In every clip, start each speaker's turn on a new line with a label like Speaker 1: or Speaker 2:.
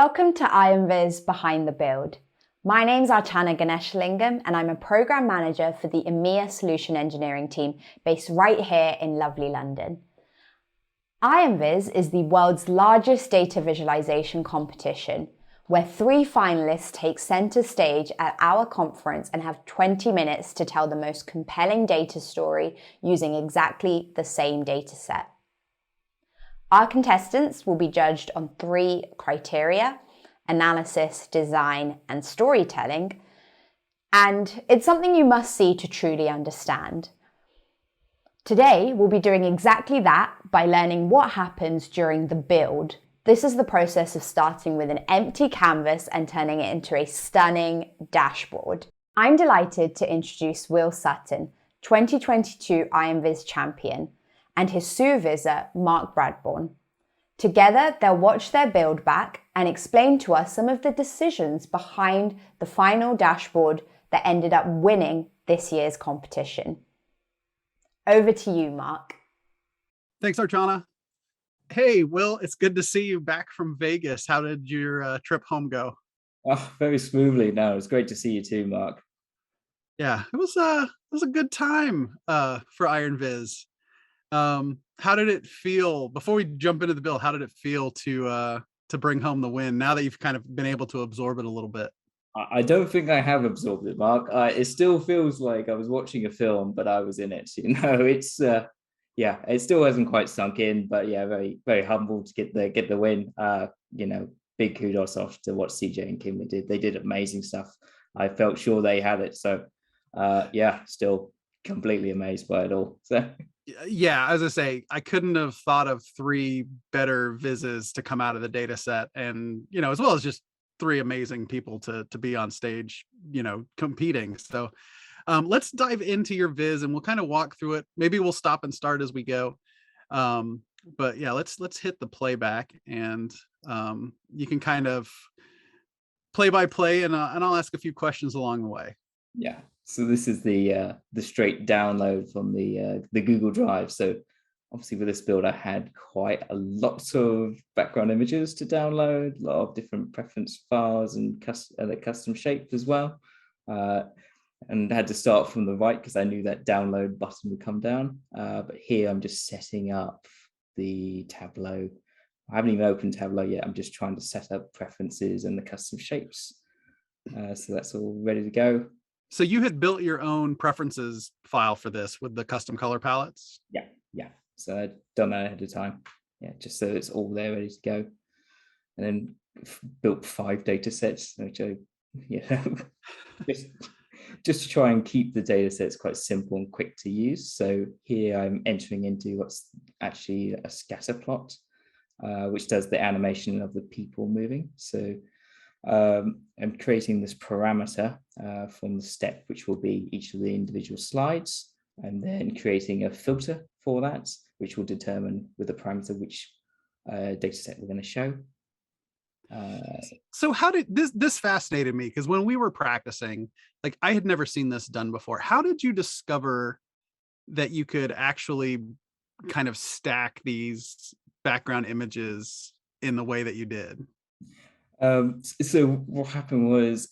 Speaker 1: Welcome to IronViz Behind the Build. My name's Archana Ganeshalingam and I'm a Program Manager for the EMEA Solution Engineering team based right here in lovely London. IronViz is the world's largest data visualization competition, where 3 finalists take centre stage at our conference and have 20 minutes to tell the most compelling data story using exactly the same data set. Our contestants will be judged on 3 criteria: analysis, design, and storytelling. And it's something you must see to truly understand. Today, we'll be doing exactly that by learning what happens during the build. This is the process of starting with an empty canvas and turning it into a stunning dashboard. I'm delighted to introduce Will Sutton, 2022 IronViz champion, and his Sous Vizzer, Mark Bradbourne. Together, they'll watch their build back and explain to us some of the decisions behind the final dashboard that ended up winning this year's competition. Over to you, Mark.
Speaker 2: Thanks, Archana. Hey, Will, it's good to see you back from Vegas. How did your trip home go?
Speaker 3: Oh, very smoothly. No, it's great to see you too, Mark.
Speaker 2: Yeah, it was a good time for IronViz. How did it feel before we jump into the build? How did it feel to bring home the win now that you've kind of been able to absorb it a little bit?
Speaker 3: I don't think I have absorbed it, Mark. It still feels like I was watching a film, but I was in it. It's it still hasn't quite sunk in, but yeah, very, very humbled to get the win. Big kudos off to what CJ and Kim did. They did amazing stuff. I felt sure they had it. So still completely amazed by it all. So
Speaker 2: yeah, as I say, I couldn't have thought of 3 better vizzes to come out of the data set, and as well as just 3 amazing people to be on stage, competing. So let's dive into your viz and we'll kind of walk through it. Maybe we'll stop and start as we go. But yeah, let's hit the playback, and you can kind of play by play, and I'll ask a few questions along the way.
Speaker 3: Yeah. So this is the straight download from the Google Drive. So obviously with this build, I had quite a lot of background images to download, a lot of different preference files and custom shapes as well. And I had to start from the right because I knew that download button would come down. But here I'm just setting up the Tableau. I haven't even opened Tableau yet. I'm just trying to set up preferences and the custom shapes. So that's all ready to go.
Speaker 2: So you had built your own preferences file for this with the custom color palettes?
Speaker 3: Yeah. So I'd done that ahead of time. Yeah, just so it's all there ready to go. And then built 5 data sets, which just to try and keep the data sets quite simple and quick to use. So here I'm entering into what's actually a scatter plot, which does the animation of the people moving. So I'm creating this parameter from the step, which will be each of the individual slides, and then creating a filter for that, which will determine with the parameter which data set we're going to show.
Speaker 2: So how did this fascinated me, because when we were practicing, like, I had never seen this done before. How did you discover that you could actually kind of stack these background images in the way that you did?
Speaker 3: So what happened was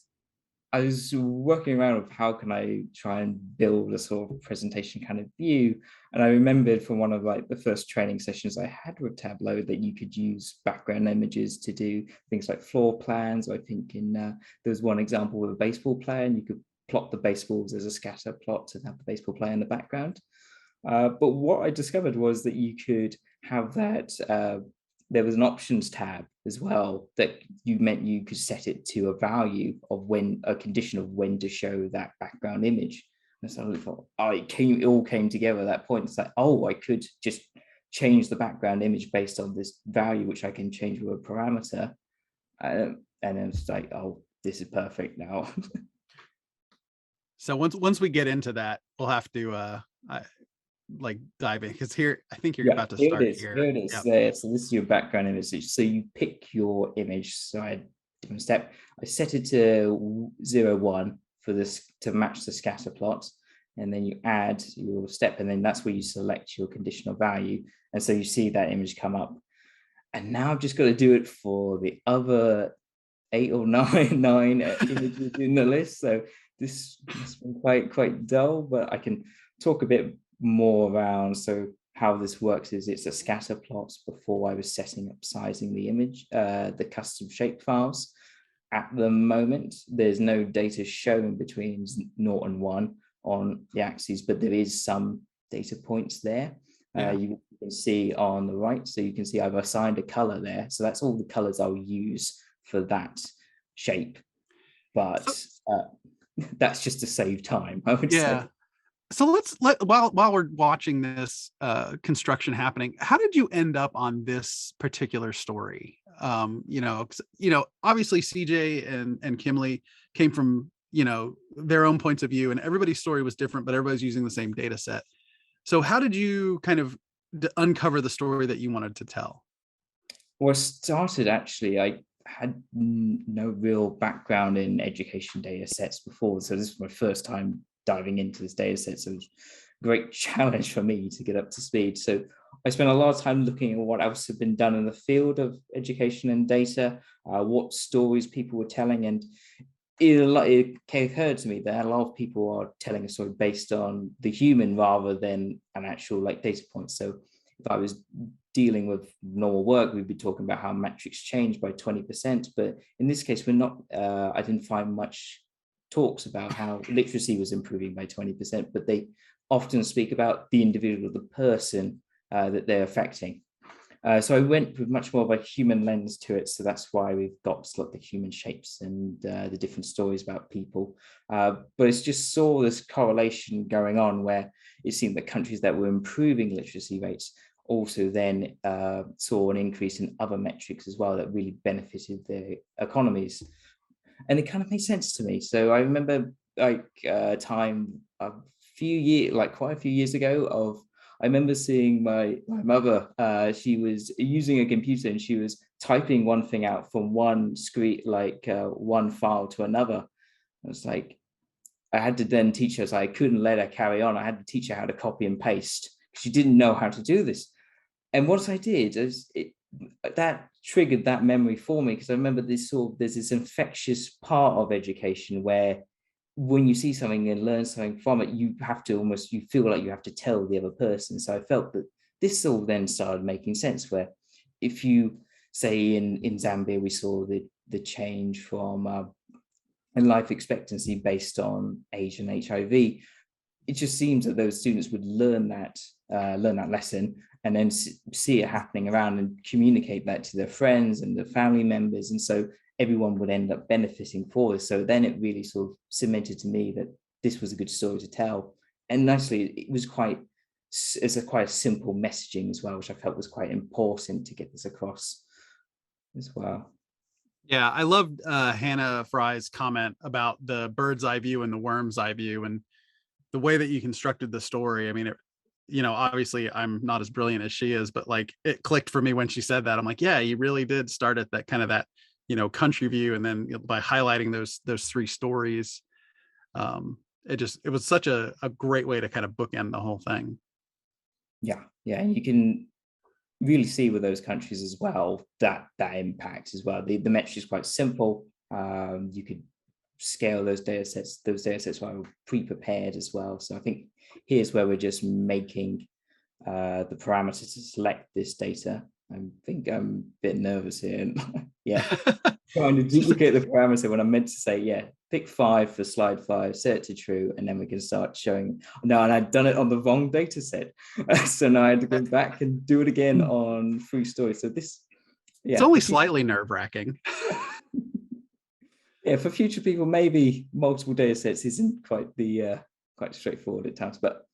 Speaker 3: I was working around with how can I try and build a sort of presentation kind of view. And I remembered from one of like the first training sessions I had with Tableau that you could use background images to do things like floor plans. I think there was one example with a baseball player, and you could plot the baseballs as a scatter plot and have the baseball player in the background. But what I discovered was that you could have that there was an options tab as well that you could set it to a value of a condition of when to show that background image. And so I thought, it all came together at that point. It's like, I could just change the background image based on this value, which I can change with a parameter. And then it's like, this is perfect now.
Speaker 2: So once we get into that, we'll have to dive in, because here I think you're about to start here.
Speaker 3: Here it is. Yep. So this is your background image. So you pick your image. So I had a different step. I set it to 0, 1 for this to match the scatter plot, and then you add your step, and then that's where you select your conditional value. And so you see that image come up. And now I've just got to do it for the other 8 or 9 images in the list. So this has been quite dull, but I can talk a bit more around. So how this works is it's a scatter plot before I was setting up sizing the image, the custom shape files. At the moment, there's no data shown between 0 and 1 on the axes, but there is some data points there.
Speaker 2: Yeah.
Speaker 3: You can see on the right, so you can see I've assigned a color there. So that's all the colors I'll use for that shape. But that's just to save time, I would say.
Speaker 2: So while we're watching this construction happening, how did you end up on this particular story? Obviously CJ and Kimley came from, their own points of view, and everybody's story was different, but everybody's using the same data set. So how did you kind of uncover the story that you wanted to tell?
Speaker 3: Well, I started actually, I had no real background in education data sets before. So this was my first time diving into this data set. So it was a great challenge for me to get up to speed. So I spent a lot of time looking at what else had been done in the field of education and data, what stories people were telling. And it occurred to me that a lot of people are telling a story based on the human rather than an actual data point. So if I was dealing with normal work, we'd be talking about how metrics change by 20%. But in this case, we're not, I didn't find much talks about how literacy was improving by 20%, but they often speak about the individual, the person that they're affecting. So I went with much more of a human lens to it. So that's why we've got the human shapes and the different stories about people. But it's just saw this correlation going on where it seemed that countries that were improving literacy rates also then saw an increase in other metrics as well that really benefited their economies. And it kind of made sense to me. So I remember a time quite a few years ago I remember seeing my mother, she was using a computer and she was typing one thing out from one screen, one file to another. I was like, I had to then teach her, so I couldn't let her carry on. I had to teach her how to copy and paste. She didn't know how to do this. And what I did is that triggered that memory for me, because I remember there's this infectious part of education where when you see something and learn something from it, you feel like you have to tell the other person. So I felt that this all then started making sense, where if you say in Zambia, we saw the change from life expectancy based on age and HIV, it just seems that those students would learn that lesson and then see it happening around and communicate that to their friends and their family members. And so everyone would end up benefiting for this. So then it really sort of cemented to me that this was a good story to tell. And nicely, it was quite a simple messaging as well, which I felt was quite important to get this across as well.
Speaker 2: Yeah, I loved Hannah Fry's comment about the bird's eye view and the worm's eye view, and the way that you constructed the story. I mean, obviously I'm not as brilliant as she is, but it clicked for me when she said that. I'm like, yeah, you really did start at that kind of that, country view. And then by highlighting those three stories, it was such a great way to kind of bookend the whole thing. Yeah.
Speaker 3: And you can really see with those countries as well, that impact as well. The metric is quite simple. You could scale those data sets were pre-prepared as well. So I think here's where we're just making the parameters to select this data. I think I'm a bit nervous here. Trying to duplicate the parameter when I'm meant to say, pick 5 for slide 5, set it to true, and then we can start showing. No, and I'd done it on the wrong data set. So now I had to go back and do it again on free story. So this,
Speaker 2: it's only slightly nerve-wracking.
Speaker 3: For future people, maybe multiple data sets isn't quite straightforward at times. But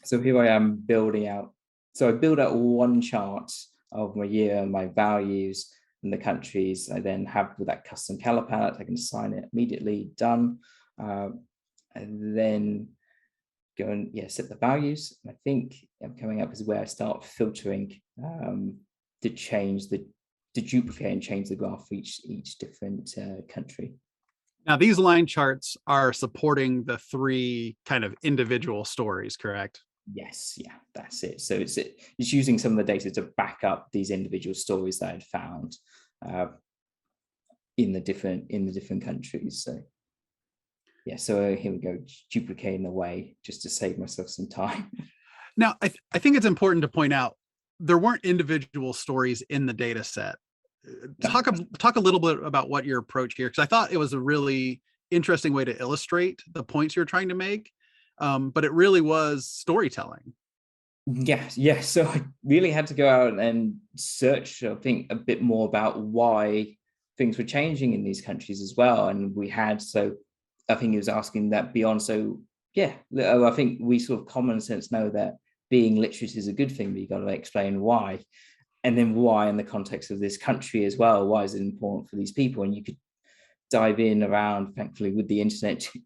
Speaker 3: so here I am building out. So I build out one chart of my year, my values, and the countries. I then have with that custom color palette, I can assign it immediately, done. And then go and set the values. And I think coming up is where I start filtering to change to duplicate and change the graph for each different country.
Speaker 2: Now, these line charts are supporting the 3 kind of individual stories, correct?
Speaker 3: Yes, yeah, that's it. So it's using some of the data to back up these individual stories that I'd found in the different countries. So yeah, so here we go, duplicating away just to save myself some time.
Speaker 2: Now, I think it's important to point out there weren't individual stories in the data set. Talk a little bit about what your approach here, because I thought it was a really interesting way to illustrate the points you're trying to make, but it really was storytelling.
Speaker 3: Yeah. So I really had to go out and search, I think, a bit more about why things were changing in these countries as well. And so I think he was asking that beyond. So yeah, I think we sort of common sense know that being literate is a good thing, but you got to explain why. And then why in the context of this country as well. Why is it important for these people? And you could dive in around, thankfully, with the internet to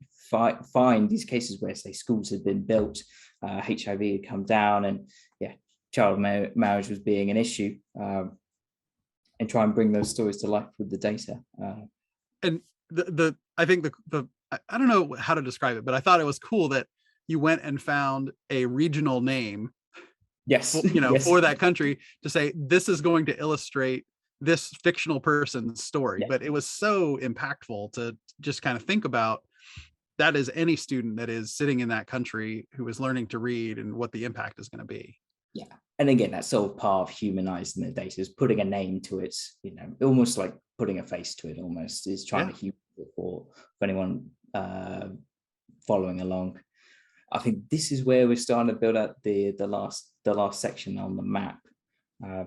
Speaker 3: find these cases where, say, schools had been built, HIV had come down, and yeah, child marriage was being an issue, and try and bring those stories to life with the data.
Speaker 2: And I think I don't know how to describe it, but I thought it was cool that you went and found a regional name,
Speaker 3: yes,
Speaker 2: yes, for that country to say this is going to illustrate this fictional person's story.
Speaker 3: Yes.
Speaker 2: But it was so impactful to just kind of think about that as any student that is sitting in that country who is learning to read and what the impact is going to be.
Speaker 3: Yeah. And again, that's sort of part of humanizing the data, is putting a name to it, almost like putting a face to it, almost, is trying to humanize it for anyone following along. I think this is where we're starting to build out the last section on the map.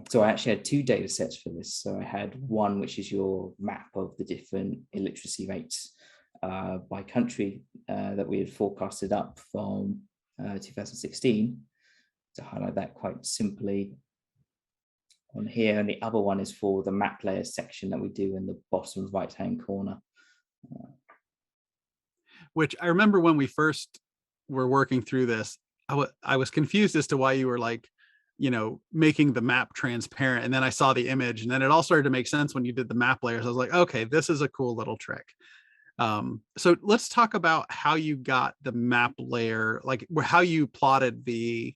Speaker 3: So I actually had two data sets for this. So I had one, which is your map of the different illiteracy rates by country that we had forecasted up from 2016, to highlight that quite simply on here. And the other one is for the map layer section that we do in the bottom right-hand corner.
Speaker 2: Which I remember when we first were working through this, I was confused as to why you were like, making the map transparent. And then I saw the image, and then it all started to make sense when you did the map layers. I was like, okay, this is a cool little trick. So let's talk about how you got the map layer, like how you plotted the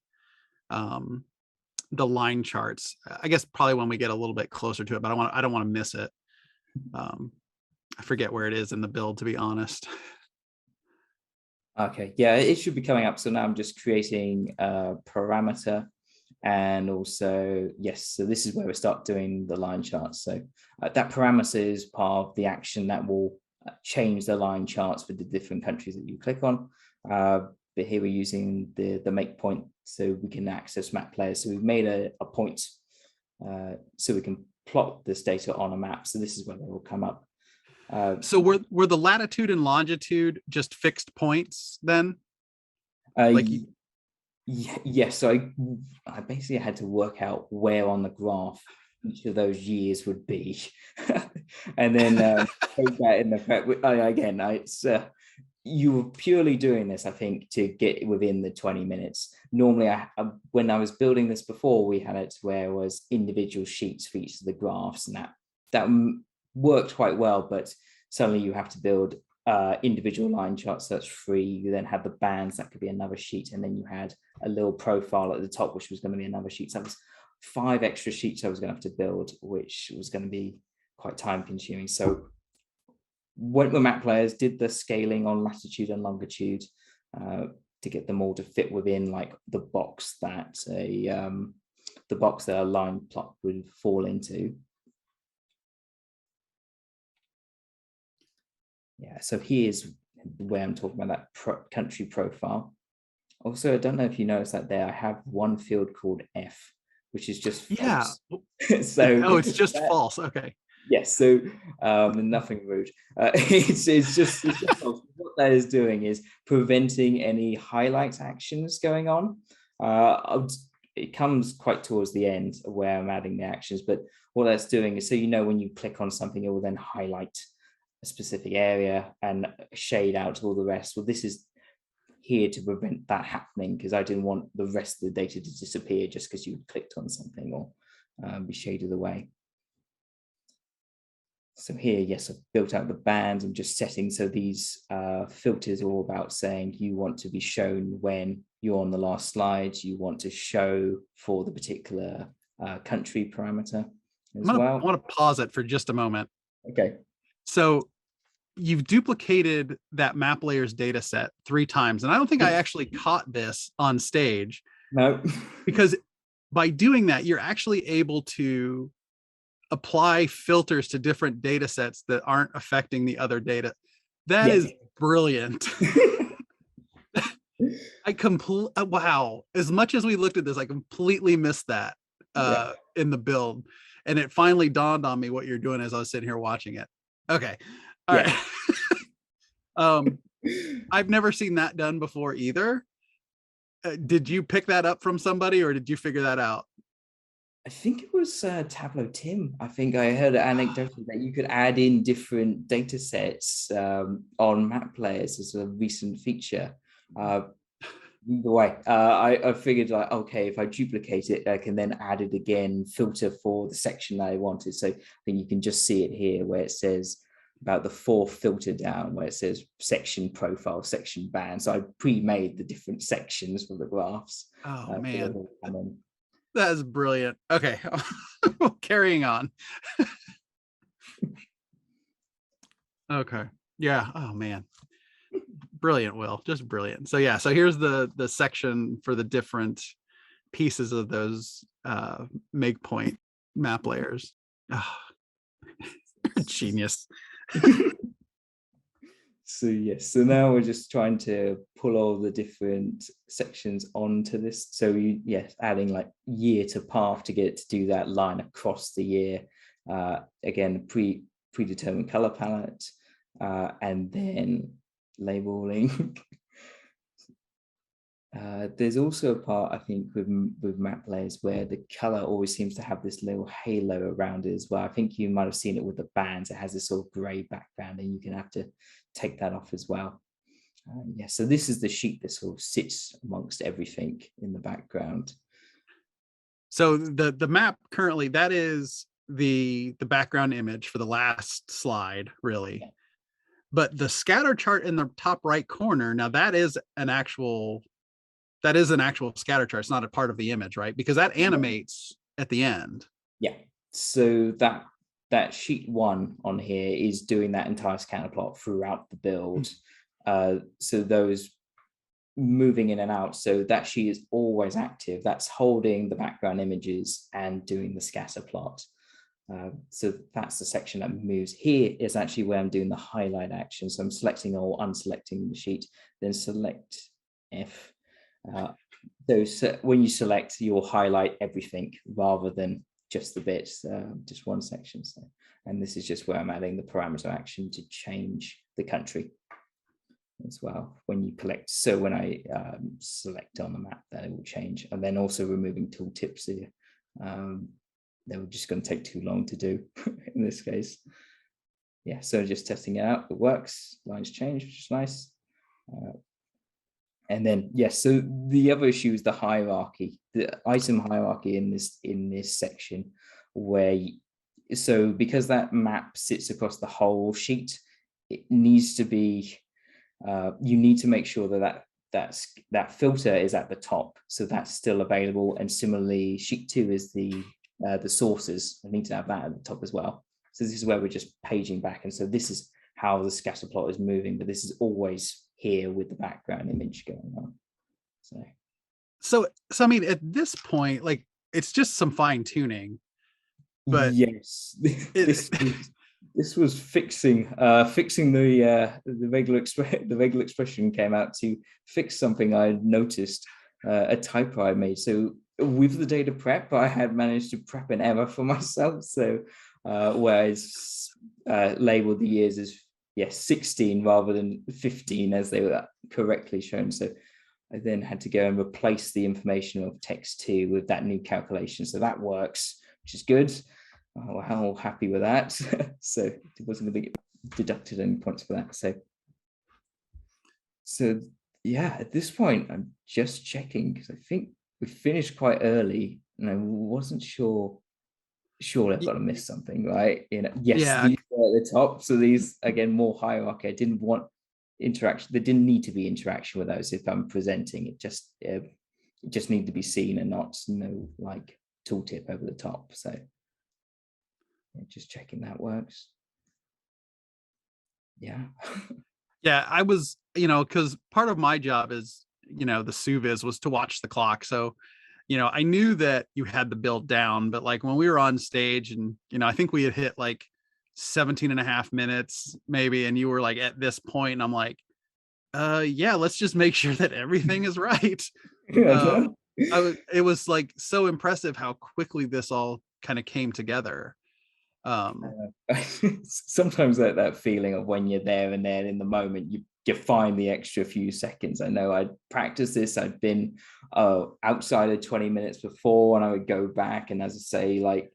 Speaker 2: line charts. I guess probably when we get a little bit closer to it, but I don't want to miss it. I forget where it is in the build, to be honest.
Speaker 3: Okay, yeah, it should be coming up. So now I'm just creating a parameter, and also, yes, so this is where we start doing the line charts. So that parameter is part of the action that will change the line charts for the different countries that you click on. But here we're using the make point, so we can access map players. So we've made a point so we can plot this data on a map. So this is where they will come up.
Speaker 2: So were the latitude and longitude just fixed points then?
Speaker 3: Yes. So I basically had to work out where on the graph each of those years would be, and then put that in the fact. It's you were purely doing this, I think, to get within the 20 minutes. Normally, when I was building this before, we had it where it was individual sheets for each of the graphs, and that worked quite well. But suddenly you have to build individual line charts. That's free. You then had the bands, that could be another sheet, and then you had a little profile at the top, which was going to be another sheet. So that was 5 extra sheets I was going to have to build, which was going to be quite time consuming. So went with map players, did the scaling on latitude and longitude to get them all to fit within like the box that a line plot would fall into. Yeah, so here's where I'm talking about that country profile. Also, I don't know if you noticed that there, I have one field called F, which is just false.
Speaker 2: Yeah. So it's just false. Okay.
Speaker 3: Yes. So nothing rude. It's just false. What that is doing is preventing any highlight actions going on. It comes quite towards the end where I'm adding the actions, but what that's doing is, so when you click on something, it will then highlight a specific area and shade out all the rest. Well, this is here to prevent that happening, because I didn't want the rest of the data to disappear just because you clicked on something or be shaded away. So here, yes, I've built out the bands. I'm just setting, so these filters are all about saying you want to be shown when you're on the last slide, you want to show for the particular country parameter as
Speaker 2: I
Speaker 3: well.
Speaker 2: want to pause it for just a moment.
Speaker 3: Okay.
Speaker 2: So you've duplicated that map layers data set 3 times. And I don't think I actually caught this on stage.
Speaker 3: No.
Speaker 2: Because by doing that, you're actually able to apply filters to different data sets that aren't affecting the other data. That is brilliant. Wow. As much as we looked at this, I completely missed that in the build. And it finally dawned on me what you're doing as I was sitting here watching it. Okay. All right. I've never seen that done before either. Did you pick that up from somebody or did you figure that out?
Speaker 3: I think it was Tableau Tim. I think I heard an anecdote that you could add in different data sets on map layers as a recent feature. Either way, I figured like, okay, if I duplicate it, I can then add it again, filter for the section that I wanted. So I think you can just see it here where it says about the 4th filter down where it says section profile, section band. So I pre-made the different sections for the graphs.
Speaker 2: Oh man, that is brilliant. Okay, carrying on. Okay, yeah. Oh man, brilliant, Will. Just brilliant. So yeah, so here's the section for the different pieces of those make point map layers. Oh, genius.
Speaker 3: So yes, so now we're just trying to pull all the different sections onto this. So adding like year to path to get it to do that line across the year. Again, predetermined color palette, and then labeling. There's also a part, I think, with map layers where the color always seems to have this little halo around it as well. I think you might have seen it with the bands. It has this sort of gray background and you can have to take that off as well. So this is the sheet that sort of sits amongst everything in the background.
Speaker 2: So the map currently, that is the background image for the last slide, really. Yeah. But the scatter chart in the top right corner, now that is an actual scatter chart. It's not a part of the image, right? Because that animates at the end.
Speaker 3: Yeah. So that sheet 1 on here is doing that entire scatter plot throughout the build. So those moving in and out. So that sheet is always active. That's holding the background images and doing the scatter plot. So that's the section that moves. Here is actually where I'm doing the highlight action. So I'm selecting or unselecting the sheet, then select F. So when you select, you'll highlight everything rather than just the bits, just one section. So, and this is just where I'm adding the parameter action to change the country as well when you collect. So when I select on the map, that it will change. And then also removing tooltips here. They were just going to take too long to do in this case. Yeah, so just testing it out. It works. Lines change, which is nice. And then, yes, so the other issue is the hierarchy, the item hierarchy in this section, where, so because that map sits across the whole sheet, it needs to be, you need to make sure that filter is at the top, so that's still available. And similarly, sheet 2 is the sources. I need to have that at the top as well. So this is where we're just paging back, and so this is how the scatter plot is moving, but this is always here with the background image going on.
Speaker 2: So I mean, at this point, like, it's just some fine tuning. But
Speaker 3: yes, this was fixing the regular expression came out to fix something I noticed, a typo I made. So with the data prep, I had managed to prep an error for myself. So where I labeled the years as 16 rather than 15 as they were correctly shown. So I then had to go and replace the information of text 2 with that new calculation. So that works, which is good. I'm happy with that. So it wasn't going to be deducted any points for that. So yeah, at this point, I'm just checking because I think we finished quite early and I wasn't sure. Surely I've got to miss something, right? Yes, yeah. These are at the top. So these, again, more hierarchy. I didn't want interaction. There didn't need to be interaction with those if I'm presenting. It just need to be seen and not no like tooltip over the top. So just checking that works. Yeah.
Speaker 2: Yeah, I was, because part of my job is, the Sous Viz was to watch the clock. So, I knew that you had the build down, but like when we were on stage and, I think we had hit like 17 and a half minutes maybe, and you were like at this point, and I'm like, yeah, let's just make sure that everything is right. It was like so impressive how quickly this all kind of came together.
Speaker 3: Sometimes that feeling of when you're there and then in the moment you find the extra few seconds. I know I'd practiced this. I'd been outside of 20 minutes before, and I would go back and, as I say, like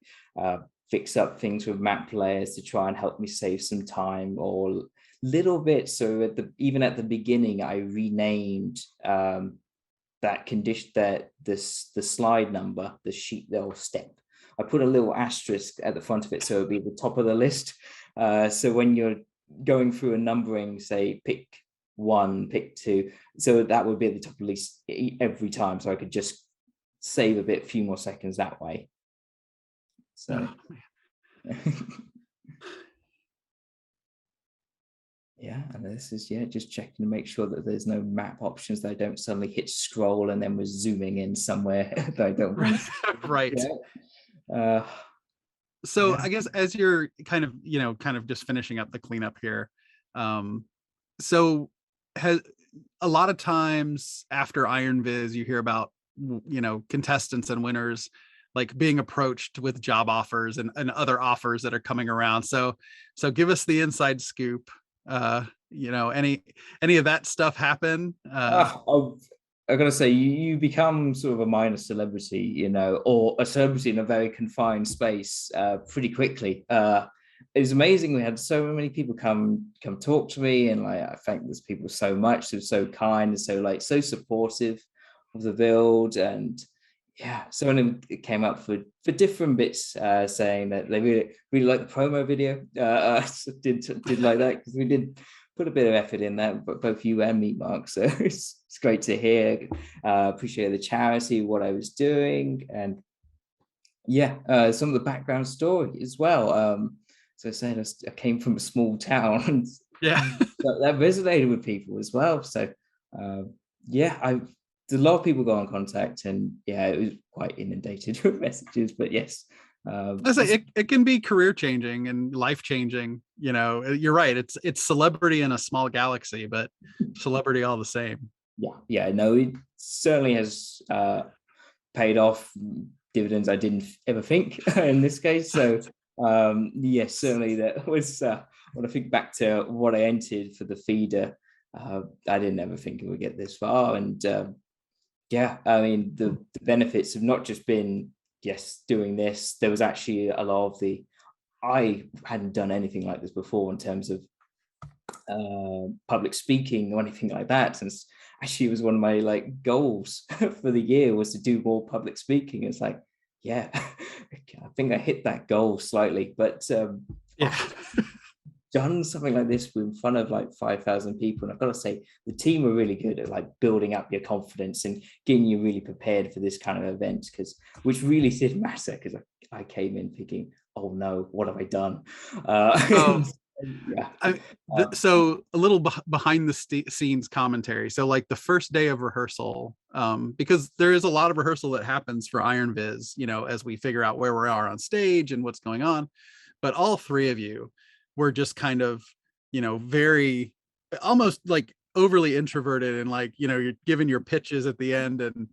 Speaker 3: fix up things with map layers to try and help me save some time or little bit. So even at the beginning, I renamed that condition, that the slide number, the sheet, or step. I put a little asterisk at the front of it, so it'll be the top of the list. So when you're going through a numbering, say pick 1, pick 2, so that would be at the top of the list every time. So I could just save a few more seconds that way. So yeah, and this is just checking to make sure that there's no map options, that I don't suddenly hit scroll and then we're zooming in somewhere that I don't want.
Speaker 2: Right. So yeah. I guess as you're kind of just finishing up the cleanup here, so has a lot of times after Iron Viz, you hear about contestants and winners like being approached with job offers and other offers that are coming around. So give us the inside scoop. Any of that stuff happen?
Speaker 3: I gotta say, you become sort of a minor celebrity, or a celebrity in a very confined space pretty quickly. It was amazing. We had so many people come talk to me, and like I thank those people so much. They're so kind and so supportive of the build, and yeah, some of them came up for different bits, saying that they really liked the promo video. Did like that because we did put a bit of effort in that, but both you and me, Mark. So it's great to hear. Appreciate the charity, what I was doing, and yeah, some of the background story as well. So I said I came from a small town, and
Speaker 2: yeah,
Speaker 3: that resonated with people as well. So yeah, a lot of people got in contact, and yeah, it was quite inundated with messages. But yes,
Speaker 2: it can be career changing and life changing. You're right. It's celebrity in a small galaxy, but celebrity all the same.
Speaker 3: Yeah. No, it certainly has paid off dividends I didn't ever think in this case. So yes, certainly that was. When I think back to what I entered for the feeder, I didn't ever think it would get this far, and yeah, I mean the benefits have not just been doing this. There was actually a lot of I hadn't done anything like this before in terms of public speaking or anything like that. And actually, it was one of my like goals for the year was to do more public speaking. It's like, yeah, I think I hit that goal slightly, but
Speaker 2: yeah.
Speaker 3: Done something like this in front of like 5,000 people, and I've got to say the team were really good at like building up your confidence and getting you really prepared for this kind of event, which really did matter, because I came in thinking, oh no, what have I done?
Speaker 2: Yeah. So a little behind the scenes commentary. So like the first day of rehearsal, because there is a lot of rehearsal that happens for Iron Viz, as we figure out where we are on stage and what's going on, but all three of you were just kind of, very almost like overly introverted, and like, you're giving your pitches at the end, and,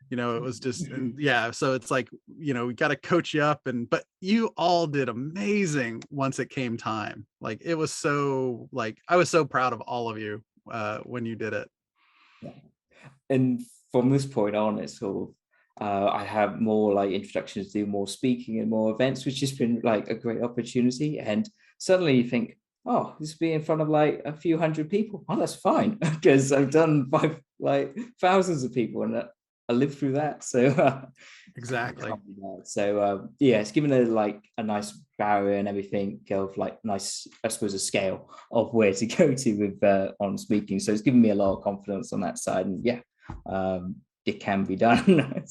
Speaker 2: it was just, and yeah. So it's like, we got to coach you up, but you all did amazing once it came time. Like, it was so like, I was so proud of all of you when you did it.
Speaker 3: Yeah. And from this point on, it's sort of, I have more like introductions to do more speaking and more events, which has been like a great opportunity. And suddenly you think, oh, this will be in front of like a few hundred people. Oh, that's fine, because I've done thousands of people, and I lived through that, so
Speaker 2: Exactly.
Speaker 3: So yeah, it's given a nice barrier and everything of nice, I suppose, a scale of where to go to with on speaking. So it's given me a lot of confidence on that side, and yeah, it can be done.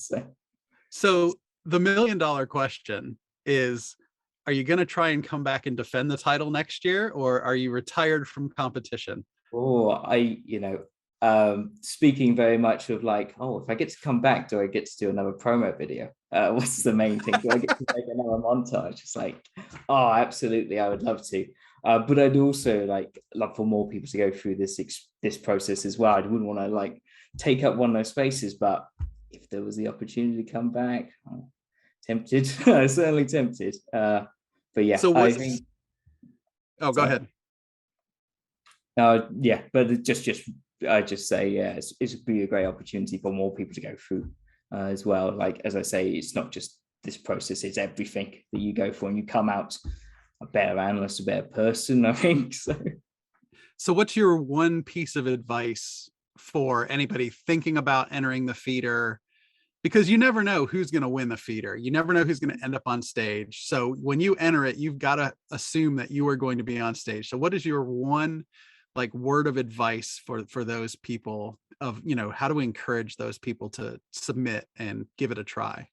Speaker 2: So the $1 million question is, are you going to try and come back and defend the title next year, or are you retired from competition?
Speaker 3: Speaking very much of if I get to come back, do I get to do another promo video? What's the main thing? Do I get to make another montage? It's absolutely, I would love to. But I'd also love for more people to go through this process as well. I wouldn't want to take up one of those spaces, but if there was the opportunity to come back, I'm tempted. Certainly tempted. But yeah,
Speaker 2: so
Speaker 3: I think.
Speaker 2: Oh, go ahead.
Speaker 3: Yeah, but I just say, yeah, it's be a great opportunity for more people to go through as well. As I say, it's not just this process; it's everything that you go for, and you come out a better analyst, a better person, I think.
Speaker 2: So what's your one piece of advice for anybody thinking about entering the feeder? Because you never know who's going to win the feeder. You never know who's going to end up on stage. So when you enter it, you've got to assume that you are going to be on stage. So what is your one word of advice for those people of, how do we encourage those people to submit and give it a try?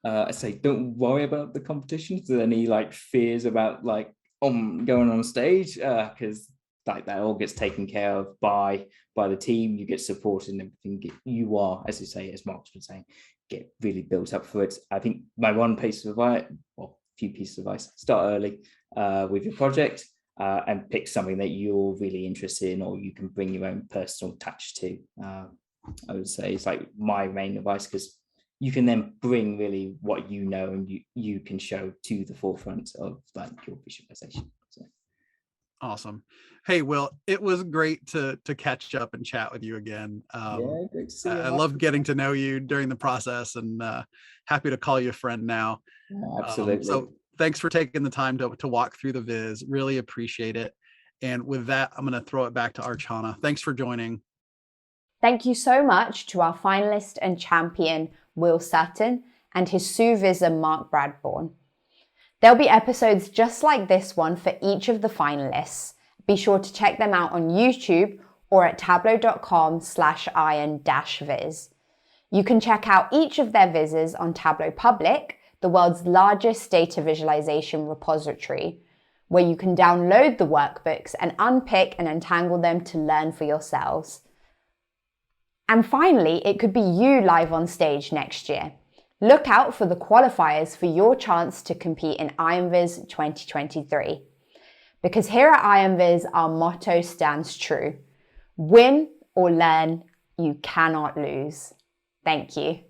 Speaker 3: I say, don't worry about the competitions. Any fears about going on stage, because that all gets taken care of by the team. You get supported and everything. You are, as you say, as Mark's been saying, get really built up for it. I think my one piece of advice, well, a few pieces of advice: start early with your project and pick something that you're really interested in, or you can bring your own personal touch to. I would say it's my main advice, because you can then bring really what you know and you can show to the forefront of your visualization. So.
Speaker 2: Awesome. Hey, Will, it was great to catch up and chat with you again.
Speaker 3: Yeah, great to see you.
Speaker 2: I loved getting to know you during the process, and happy to call you a friend now.
Speaker 3: Absolutely.
Speaker 2: So thanks for taking the time to walk through the viz. Really appreciate it. And with that, I'm going to throw it back to Archana. Thanks for joining.
Speaker 1: Thank you so much to our finalist and champion, Will Sutton, and his Sous Vizzer, Mark Bradbourne. There'll be episodes just like this one for each of the finalists. Be sure to check them out on YouTube or at tableau.com/iron-viz. You can check out each of their vizzes on Tableau Public, the world's largest data visualization repository, where you can download the workbooks and unpick and untangle them to learn for yourselves. And finally, it could be you live on stage next year. Look out for the qualifiers for your chance to compete in IronViz 2023. Because here at IronViz, our motto stands true: win or learn, you cannot lose. Thank you.